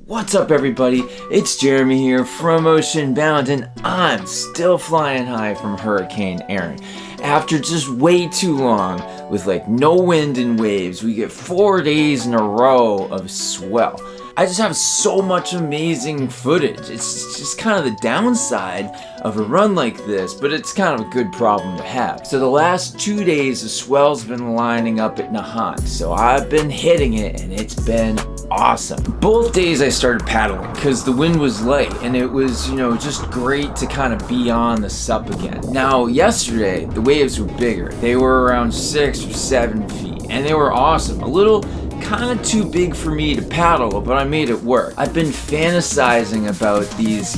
What's up everybody, it's Jeremy here from Ocean Bound and I'm still flying high from Hurricane Erin. After just way too long with like no wind and waves, we get 4 days in a row of swell. I just have so much amazing footage. It's just kind of the downside of a run like this, but it's kind of a good problem to have. So the last 2 days the swell's been lining up at Nahant, so I've been hitting it and it's been awesome. Both days I started paddling because the wind was light and it was, just great to kind of be on the sup again. Now yesterday the waves were bigger. They were around 6 or 7 feet and they were awesome. A little kind of too big for me to paddle, but I made it work. I've been fantasizing about these,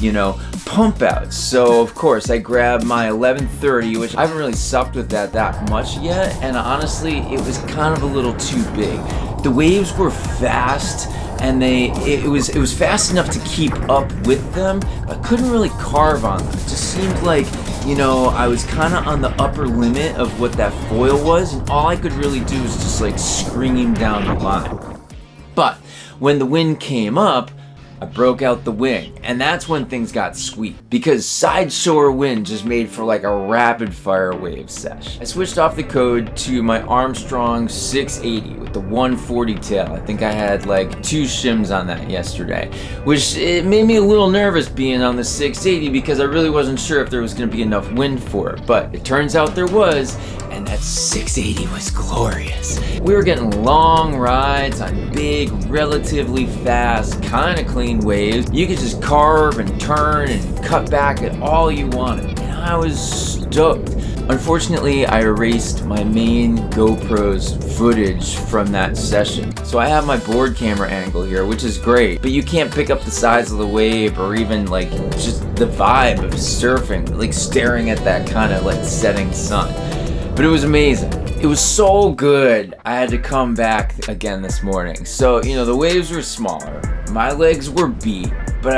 pump outs. So of course I grabbed my 1130, which I haven't really supped with that much yet, and honestly it was kind of a little too big. The waves were fast and it was fast enough to keep up with them, but I couldn't really carve on them. It just seemed like, I was kind of on the upper limit of what that foil was, and all I could really do was just like scream down the line. But when the wind came up, I broke out the wing, and that's when things got sweet, because side shore wind just made for like a rapid fire wave sesh. I switched off the code to my Armstrong 680 with the 140 tail. I think I had like 2 shims on that yesterday, which it made me a little nervous being on the 680 because I really wasn't sure if there was going to be enough wind for it, but it turns out there was, and that 680 was glorious. We were getting long rides on big, relatively fast, kind of clean waves. You could just carve and turn and cut back at all you wanted, and I was stoked. Unfortunately, I erased my main GoPro's footage from that session. So I have my board camera angle here, which is great, but you can't pick up the size of the wave or even like just the vibe of surfing, like staring at that kind of like setting sun. But it was amazing. It was so good, I had to come back again this morning. So, the waves were smaller, my legs were beat, but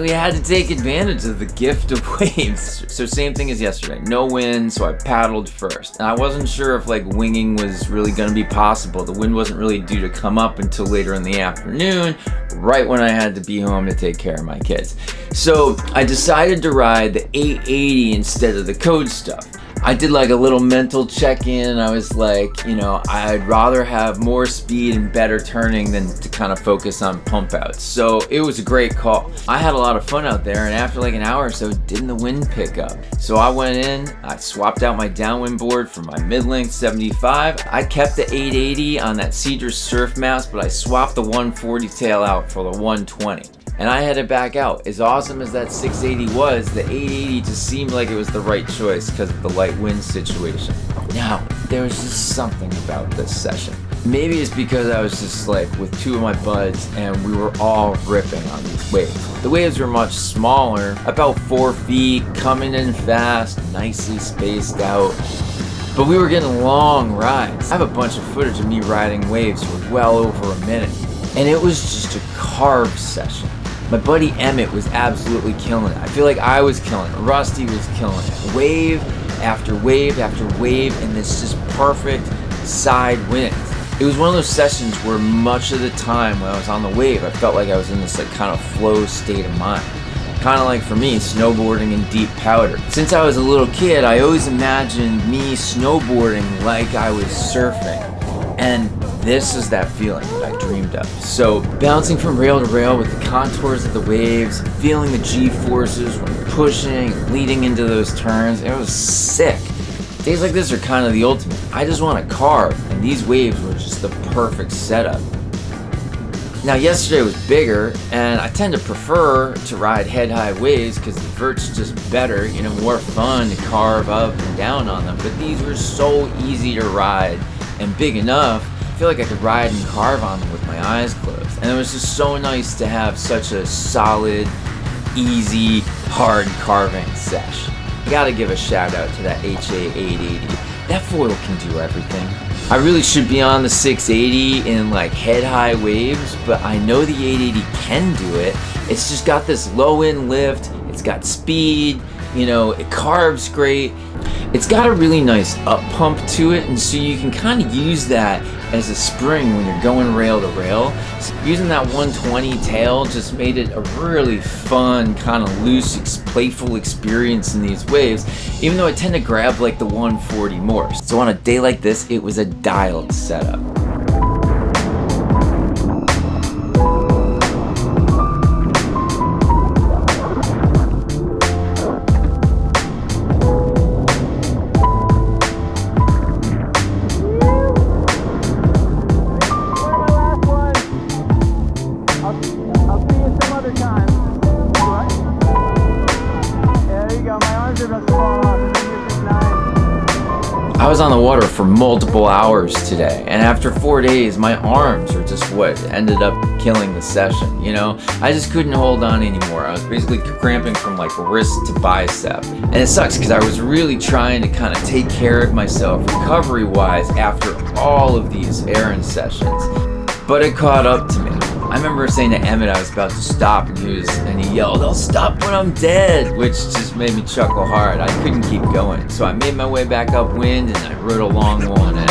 we had to take advantage of the gift of waves. So same thing as yesterday, no wind, so I paddled first. And I wasn't sure if like winging was really gonna be possible. The wind wasn't really due to come up until later in the afternoon, right when I had to be home to take care of my kids. So I decided to ride the 880 instead of the code stuff. I did like a little mental check-in. I was like, I'd rather have more speed and better turning than to kind of focus on pump outs. So it was a great call. I had a lot of fun out there, and after like an hour or so, didn't the wind pick up? So I went in, I swapped out my downwind board for my mid-length 75. I kept the 880 on that Cedrus SURF mast, but I swapped the 140 tail out for the 120. And I had it back out. As awesome as that 680 was, the 880 just seemed like it was the right choice because of the light wind situation. Now, there was just something about this session. Maybe it's because I was just like with 2 of my buds and we were all ripping on these waves. The waves were much smaller, about 4 feet, coming in fast, nicely spaced out. But we were getting long rides. I have a bunch of footage of me riding waves for well over a minute. And it was just a carve session. My buddy Emmett was absolutely killing it. I feel like I was killing it. Rusty was killing it. Wave after wave after wave, and this just perfect side wind. It was one of those sessions where much of the time when I was on the wave, I felt like I was in this like kind of flow state of mind. Kind of like for me, snowboarding in deep powder. Since I was a little kid, I always imagined me snowboarding like I was surfing. And this is that feeling that I dreamed of. So bouncing from rail to rail with the contours of the waves, feeling the G-forces when pushing, leading into those turns, it was sick. Days like this are kind of the ultimate. I just want to carve, and these waves were just the perfect setup. Now yesterday was bigger, and I tend to prefer to ride head-high waves because the vert's just better, more fun to carve up and down on them. But these were so easy to ride and big enough, I feel like I could ride and carve on them with my eyes closed. And it was just so nice to have such a solid, easy, hard carving sesh. I gotta give a shout out to that HA680. That foil can do everything. I really should be on the 680 in like head-high waves, but I know the 880 can do it. It's just got this low end lift, it's got speed, You know, it carves great. It's got a really nice up pump to it, and so you can kind of use that as a spring when you're going rail to rail. So using that 120 tail just made it a really fun, kind of loose, playful experience in these waves, even though I tend to grab like the 140 more. So on a day like this, it was a dialed setup. I was on the water for multiple hours today, and after 4 days, my arms are just what ended up killing the session, you know? I just couldn't hold on anymore. I was basically cramping from like wrist to bicep. And it sucks because I was really trying to kind of take care of myself recovery-wise after all of these Erin sessions. But it caught up to me. I remember saying to Emmett I was about to stop, and he yelled, "I'll stop when I'm dead," which just made me chuckle hard. I couldn't keep going, so I made my way back upwind and I rode a long one in.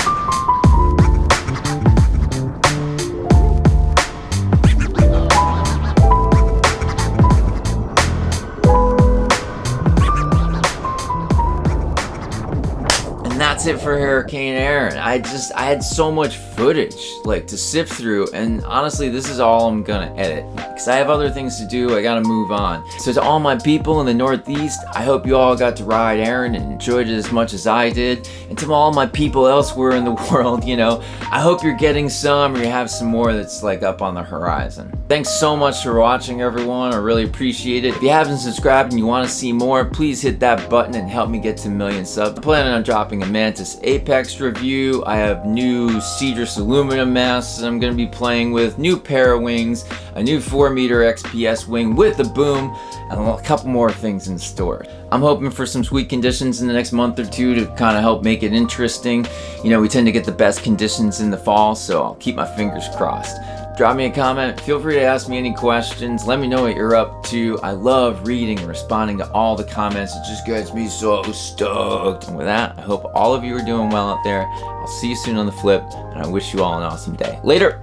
That's it for Hurricane Erin. I had so much footage like to sift through, and honestly this is all I'm gonna edit because I have other things to do. I gotta move on. So to all my people in the Northeast, I hope you all got to ride Erin and enjoyed it as much as I did. And to all my people elsewhere in the world, you know, I hope you're getting some, or you have some more that's like up on the horizon. Thanks so much for watching, everyone. I really appreciate it. If you haven't subscribed and you want to see more, please hit that button and help me get to 1 million subs. I'm planning on dropping a Mantis Apex review. I have new Cedrus aluminum masts that I'm going to be playing with, new parawings, a new 4-meter XPS wing with a boom, and a couple more things in store. I'm hoping for some sweet conditions in the next month or two to kind of help make it interesting. You know, we tend to get the best conditions in the fall, so I'll keep my fingers crossed. Drop me a comment, feel free to ask me any questions, let me know what you're up to. I love reading and responding to all the comments, it just gets me so stoked. And with that, I hope all of you are doing well out there. I'll see you soon on the flip, and I wish you all an awesome day. Later!